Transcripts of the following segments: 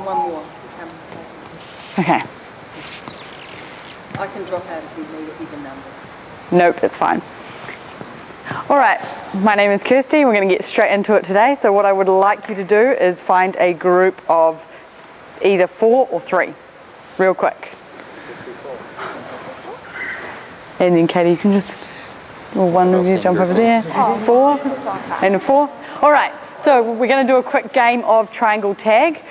one more. Okay. I can drop out if you need even numbers. Nope, it's fine. All right, my name is Kirsty. We're going to get straight into it today. So what I would like you to do is find a group of either 4 or 3, real quick. And then Katie, you can just, or one of you jump over there. 4 and a 4. All right, so we're going to do a quick game of triangle tag.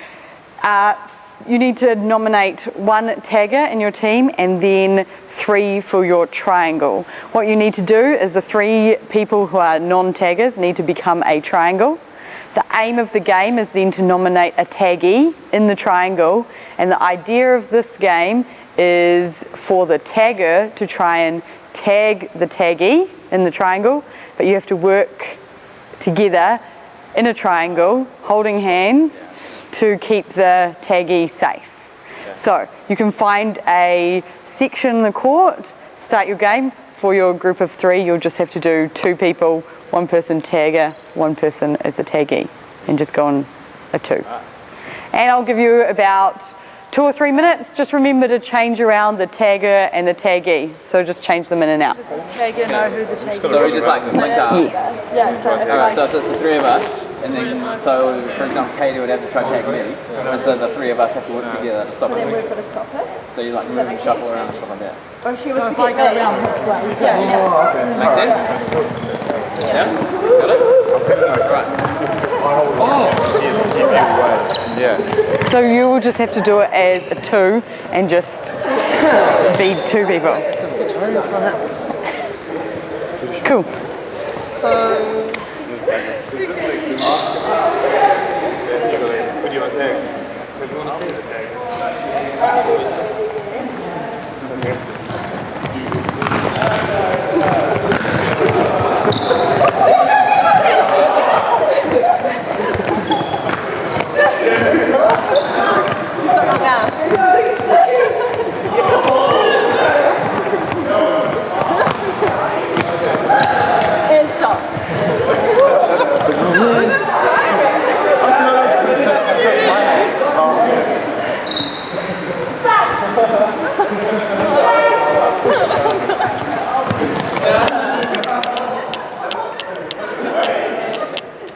You need to nominate 1 tagger in your team and then 3 for your triangle. What you need to do is the 3 people who are non-taggers need to become a triangle. The aim of the game is then to nominate a taggee in the triangle, and the idea of this game is for the tagger to try and tag the taggee in the triangle, but you have to work together in a triangle, holding hands, to keep the taggee safe. So you can find a section in the court, start your game. For your group of 3, you'll just have to do 2 people, 1 person tagger, 1 person as a taggee, and just go on a 2. And I'll give you about 2 or 3 minutes. Just remember to change around the tagger and the taggee. So just change them in and out. Does the tagger know who the tagger is? So we just like link up? Yes. Yeah, so Alright, so it's the 3 of us, and then, so for example, Katie would have to try to tag me, and so the 3 of us have to work together to stop then it. we've got to stop her. So you like move and shuffle around and stuff like that. Oh, she was to get me. Around this way. Yeah. Make sense? Yeah? Got it? Alright. Yeah. So you will just have to do it as a 2 and just be 2 people. Cool. Who do you want to take? Who do you want to take? He's got long arms. And stop.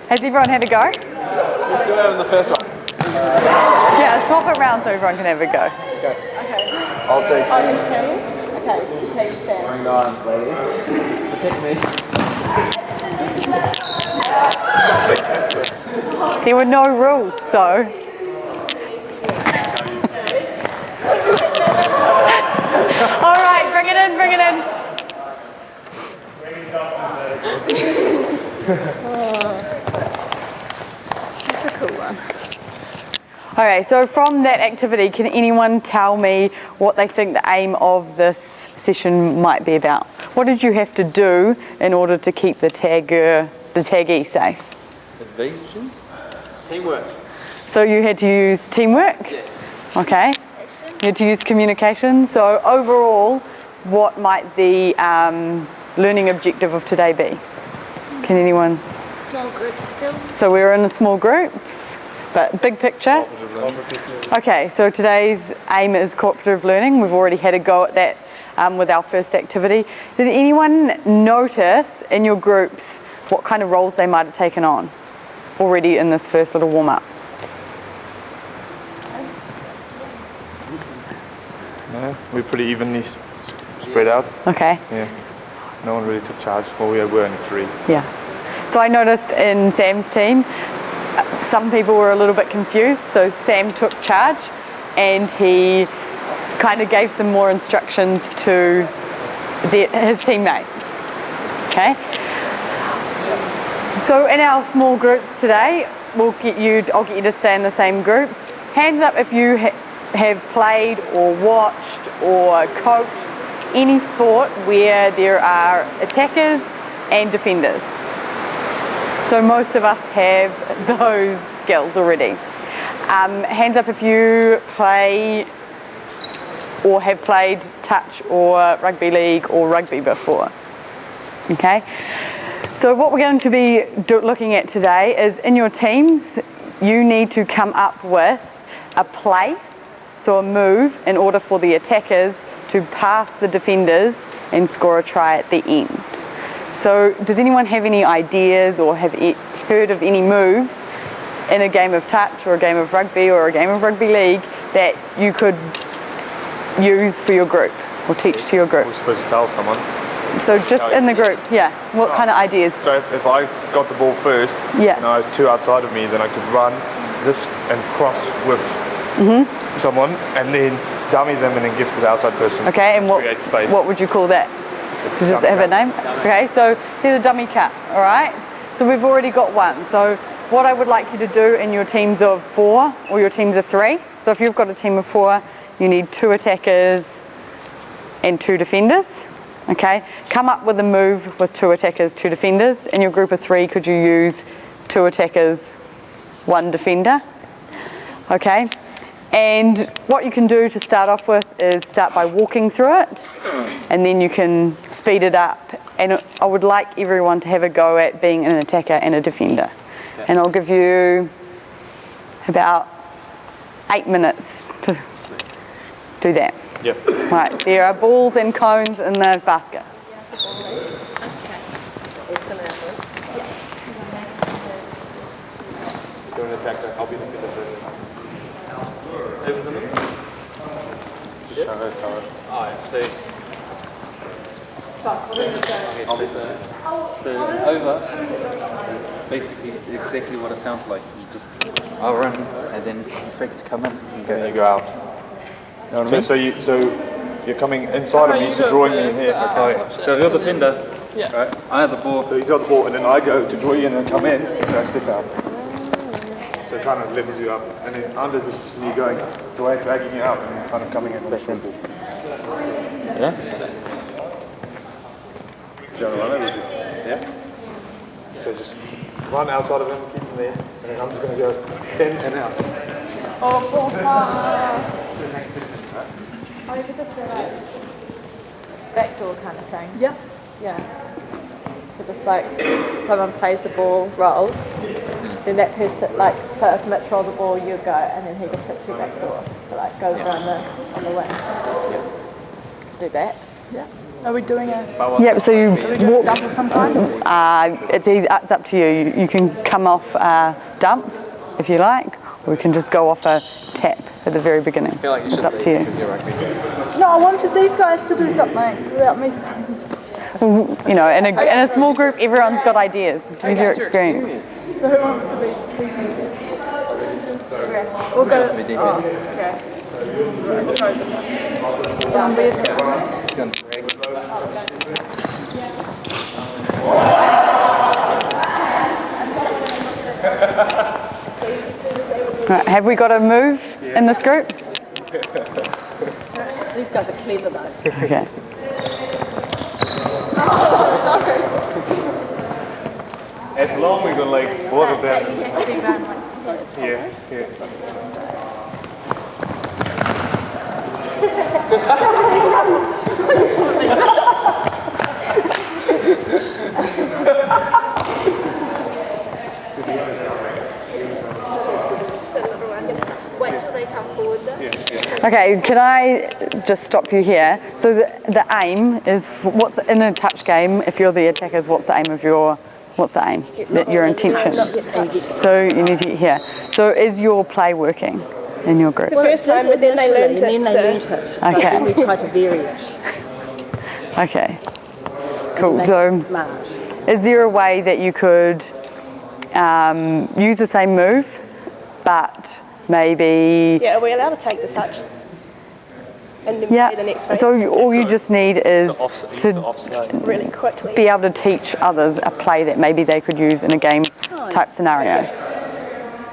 Has everyone had a go? Let's do it in the first one. Yeah, swap it around so everyone can have a go. Okay. I'll take Oh, some. you stay? Okay, you take Sam. Bring it on, ladies. Protect me. There were no rules, so. All right, bring it in, bring it in. That's a cool one. All right, so from that activity, can anyone tell me what they think the aim of this session might be about? What did you have to do in order to keep the taggee safe? Evasion? Teamwork. So you had to use teamwork? Yes. Okay. You had to use communication. So overall, what might the learning objective of today be? Can anyone? Small group skills. So we're in small groups, but big picture. Okay, so today's aim is cooperative learning. We've already had a go at that with our first activity. Did anyone notice in your groups what kind of roles they might have taken on already in this first little warm-up? No, we're pretty evenly spread out. Okay. Yeah. No one really took charge. Well, we were only 3. Yeah. So I noticed in Sam's team, some people were a little bit confused. So Sam took charge and he kind of gave some more instructions to his teammates. Okay. So in our small groups today, I'll get you to stay in the same groups. Hands up if you have played or watched or coached any sport where there are attackers and defenders. So most of us have those skills already. Hands up if you play or have played touch or rugby league or rugby before. Okay. So what we're going to be looking at today is in your teams, you need to come up with a play, so a move, in order for the attackers to pass the defenders and score a try at the end. So does anyone have any ideas or have heard of any moves in a game of touch or a game of rugby or a game of rugby league that you could use for your group or teach to your group? We're supposed to tell someone. So just in the group, yeah. What kind of ideas? So if I got the ball first, Yeah. and I was 2 outside of me, then I could run this and cross with someone, and then dummy them and then give to the outside person. Okay, and Create space. what would you call that? Does it have a name? Okay, so here's a dummy cut, all right? So we've already got one. So what I would like you to do in your teams of 4 or your teams of 3, so if you've got a team of 4, you need 2 attackers and 2 defenders, okay? Come up with a move with 2 attackers, 2 defenders. In your group of 3, could you use 2 attackers, 1 defender? Okay, and what you can do to start off with is start by walking through it, and then you can speed it up. And I would like everyone to have a go at being an attacker and a defender. And I'll give you about 8 minutes to do that. Yep. Right, there are balls and cones in the basket. You're an attacker, I'll be the defender first. Just show her, tell her. So over is basically exactly what it sounds like. You just I'll run and then effects come in and go. Then you go out. You know what I mean? So you're coming inside of me, so drawing me in here. Okay. So if you're the defender, right? I have the ball. So he's got the ball, and then I go to draw you in and come in, and I step out. So it kind of levels you up. And then Anders is just me going, dragging you out, and then kind of coming in with a short ball. Yeah. Do you want to run it? Yeah. So just run outside of him, keep him there, and then I'm just going to go 10 and out. Oh, you could just do like backdoor kind of thing. Yeah. Yeah. So just like someone plays the ball, rolls, then that person, like, so if Mitch rolled the ball, you go, and then he just hits you backdoor. So like goes around on the wing. Do that. Yeah. Are we doing a Yeah, so you walk. dump of some kind? It's up to you. You can come off a dump if you like, or you can just go off a tap at the very beginning. It's up to you. No, I wanted these guys to do something without me saying so. You know, in a small group, everyone's got ideas. Use your experience. So who wants to be defense? We'll go. To be defense. Okay. We'll go this one. Someone be attacker. Right, have we got a move in this group? These guys are clever though. Okay. As long as we like both of them. Yeah, yeah. Wait till they come forward though. Okay, can I just stop you here? So the aim is, what's in a touch game, if you're the attackers, what's the aim of your, what's the aim? Your intention. So you need to get here. So is your play working in your group? First time, but then they learned it. And then they learnt it. So Okay. then we tried to vary it. Okay, cool. Make So it smart. is there a way that you could use the same move, but maybe... Yeah, are we allowed to take the touch? And then play the next phase So all you just need is to really quickly. be able to teach others a play that maybe they could use in a game type scenario.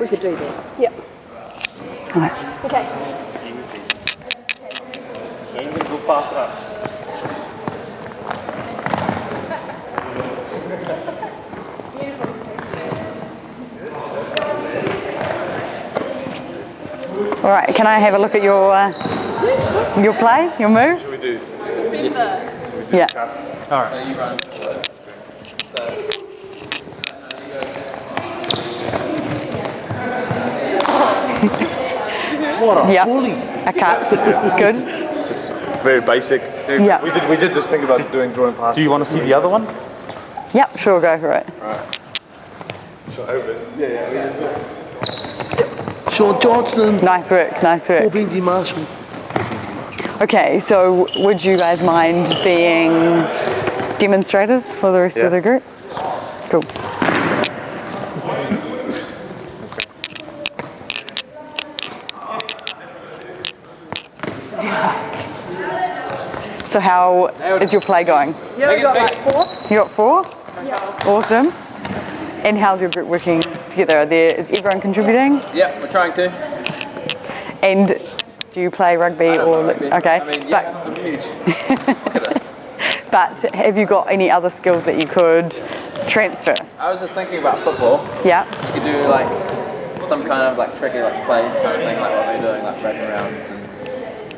We could do that. Yep. Okay. Okay. Anything go past us. All right, can I have a look at your play, your move? What do we do? Yeah. All right. Yep. A cut. Good. It's just very basic. Yeah. We did just think about doing drawing passes. Do you want to see the other one? Yep, sure, go for it. Shot over. Yeah. Sean Johnson, Nice work, nice work. or Benji Marshall. Okay, so would you guys mind being demonstrators for the rest of the group? Cool. So how is your play going? Yeah, we got like 4. You got 4? Yeah. Awesome. And how's your group working together? Is everyone contributing? Yeah, we're trying to. And do you play rugby or Rugby. okay? I mean, yeah, I'm huge. But have you got any other skills that you could transfer? I was just thinking about football. Yeah. You could do like some kind of like tricky like plays kind of thing, like what we're doing, like breaking rounds and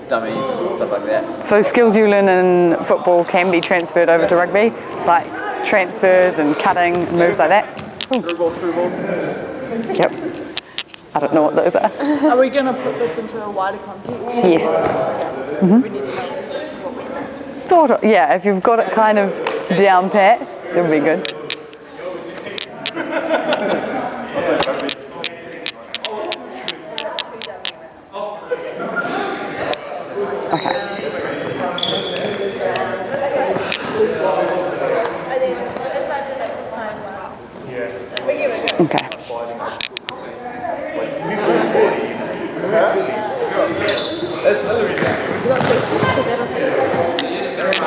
dummies and stuff like that. So skills you learn in football can be transferred over to rugby, like transfers and cutting and moves like that. Through balls. Yep. I don't know what those are. Are we going to put this into a wider context? Yes. We need to know exactly what we meant. Sort of. Yeah. If you've got it kind of down pat, that would be good. Okay. Okay.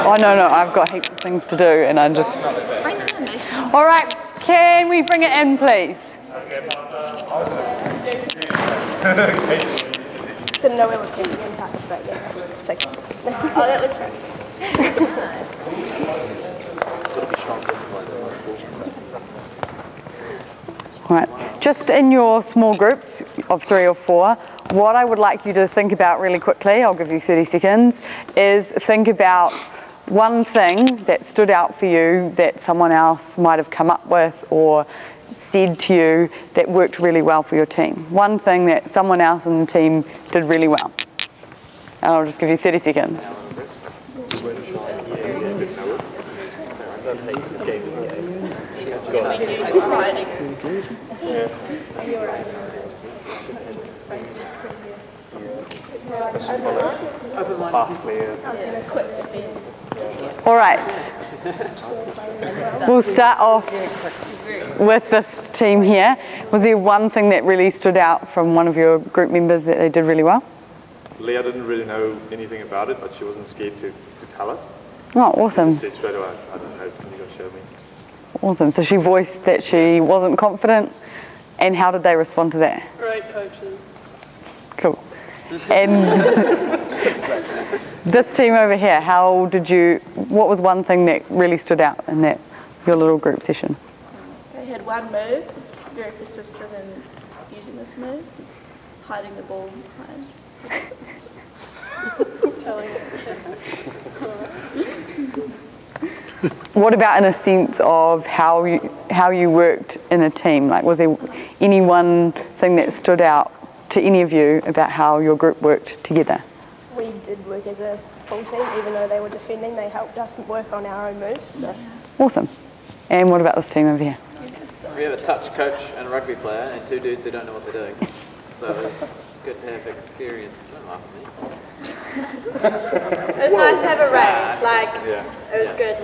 Oh no, I've got heaps of things to do and I just... All right, can we bring it in please? Didn't know we were keeping in touch, but yeah. Oh, that was fun. All right, just in your small groups of 3 or 4, what I would like you to think about really quickly, I'll give you 30 seconds, is think about one thing that stood out for you that someone else might have come up with or said to you that worked really well for your team. One thing that someone else in the team did really well. And I'll just give you 30 seconds. All right. We'll start off with this team here. Was there one thing that really stood out from one of your group members that they did really well? Leah didn't really know anything about it, but she wasn't scared to tell us. Oh, awesome. She said straight away, I don't know, can you go show me? Awesome. So she voiced that she wasn't confident. And how did they respond to that? Great coaches. Cool. And this team over here, what was one thing that really stood out in your little group session? They had one move, it's very persistent in using this move, it's hiding the ball behind. What about in a sense of how you worked in a team? Like, was there any one thing that stood out to any of you about how your group worked together? We did work as a full team, even though they were defending, they helped us work on our own moves. So. Awesome. And what about this team over here? We have a touch coach and a rugby player and 2 dudes who don't know what they're doing. So it's good to have experience. Don't laugh at me. It was nice to have a range, it was good,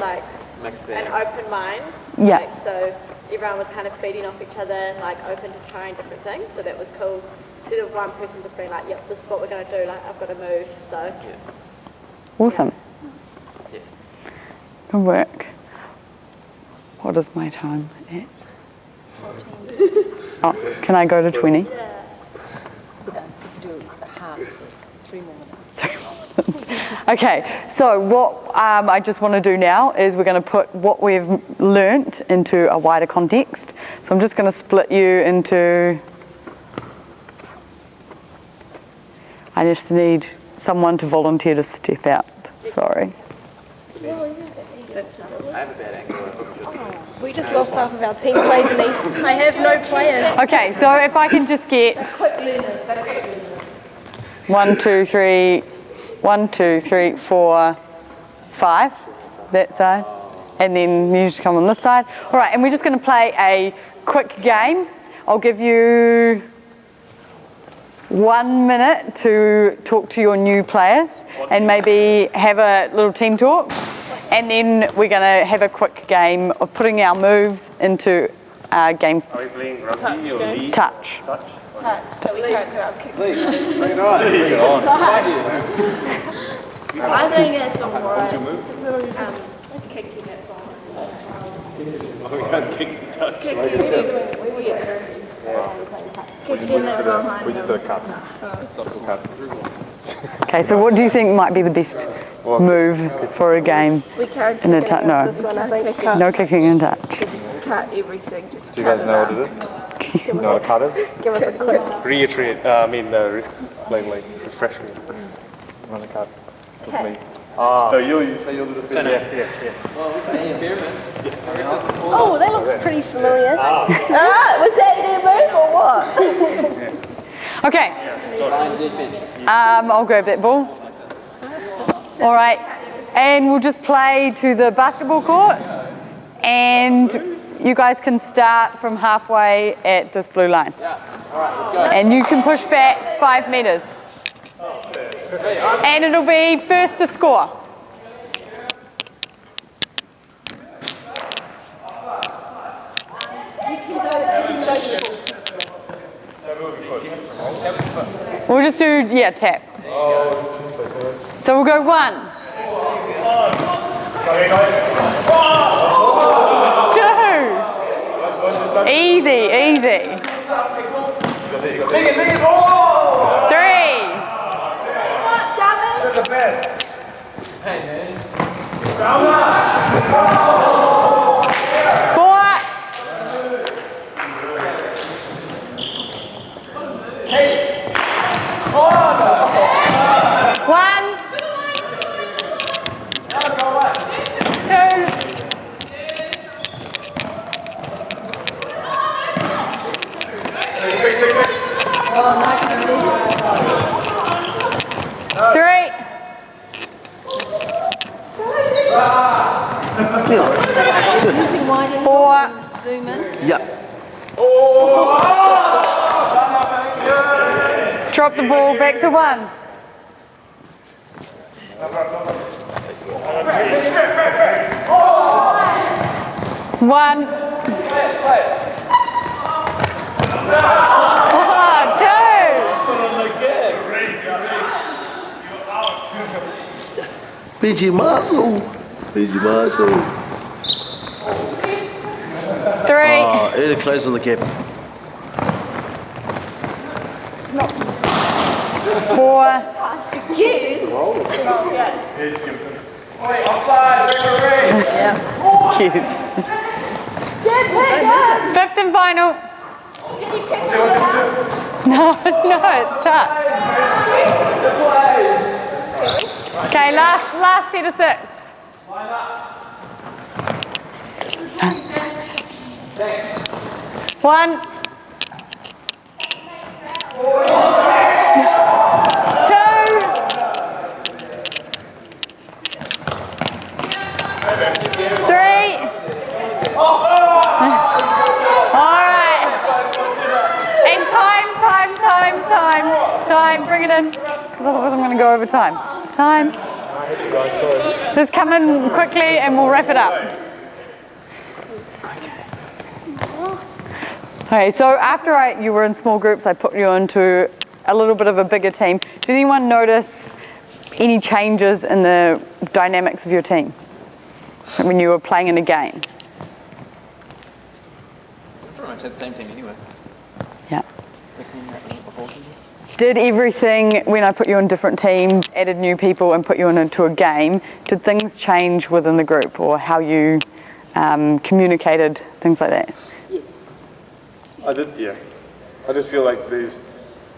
Mixed an bag. open mind. Yeah. So everyone was kind of feeding off each other, open to trying different things. So that was cool. Instead of one person just being like, yep, this is what we're going to do, I've got to move. So Awesome. Yes. Good work. What is my time at? Oh, can I go to 20? Okay, so what I just want to do now is we're going to put what we've learnt into a wider context. So I'm just going to split you into... I just need someone to volunteer to step out. Sorry. I have a bad angle. We just lost half of our team play, Denise. I have no player. Okay, so if I can just get... 1, 2, 3, 1, 2, 3, 4, 5, that side. And then you just come on this side. All right, and we're just going to play a quick game. I'll give you 1 minute to talk to your new players and maybe have a little team talk. And then we're going to have a quick game of putting our moves into games. Are we playing rugby or league? Touch. Touch, so we can't do our kick. Bring it on. Bring it on. I think it's alright. Kicking it We can't kick and touch. Kicking it behind We just did a cut. Okay, so what do you think might be the best move for a game We can't in a kick touch? it No, this one, I think. no kicking in touch. So just cut everything. Just Do you guys know what it is? You know what a cut is? Give us a quick. Reiterate, refresh me. Run a cut with me. So you'll say you'll do the thing? Yeah. Oh, that looks pretty familiar. Was that their move or what? Okay, Line defense. I'll grab that ball. All right, and we'll just play to the basketball court, and you guys can start from halfway at this blue line. And you can push back 5 meters. And it'll be first to score. We'll just do, tap. So we'll go 1, 2. Easy. 3. The best. 4. 1, 3. 4. Zoom in. Yeah. Drop the ball back to 1. 1. 2. PG Marshall. 3. Early close on the cap. 4. Wait, offside, referee. Yes. Fifth and final. No, it's touch. Okay, last set of 6. 1. 2. 3. All right. And time. Bring it in. Because otherwise I'm going to go over time. Time. Just come in quickly and we'll wrap it up. Okay, so after you were in small groups, I put you into a little bit of a bigger team. Did anyone notice any changes in the dynamics of your team when you were playing in a game? Pretty much had the same team anyway. Yeah. The team that was before. Did everything, when I put you in different teams, added new people and put you into a game, did things change within the group or how you communicated, things like that? Yes. I did, yeah. I just feel like there's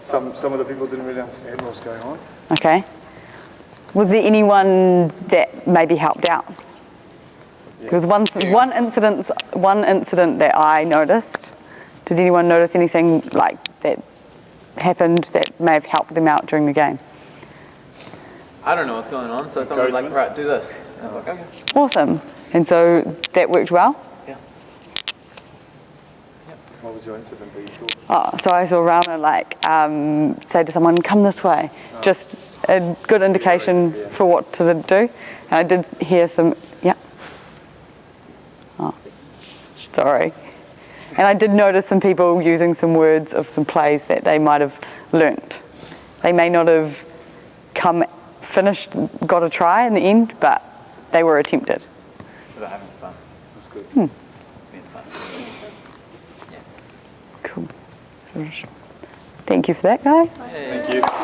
some of the people didn't really understand what was going on. Okay. Was there anyone that maybe helped out? Because one incident that I noticed, did anyone notice anything like that happened that may have helped them out during the game. I don't know what's going on, so someone's like, right, do this. And I was like, okay. Awesome. And so that worked well? Yeah. What was your incident that you saw? Oh, so I saw Rana say to someone, come this way. Just a good indication for what to do. And I did hear some, yeah. Oh, sorry. And I did notice some people using some words of some plays that they might have learnt. They may not have finished, got a try in the end, but they were attempted. About having fun. That's good. Being fun. Cool. Thank you for that, guys. Thank you.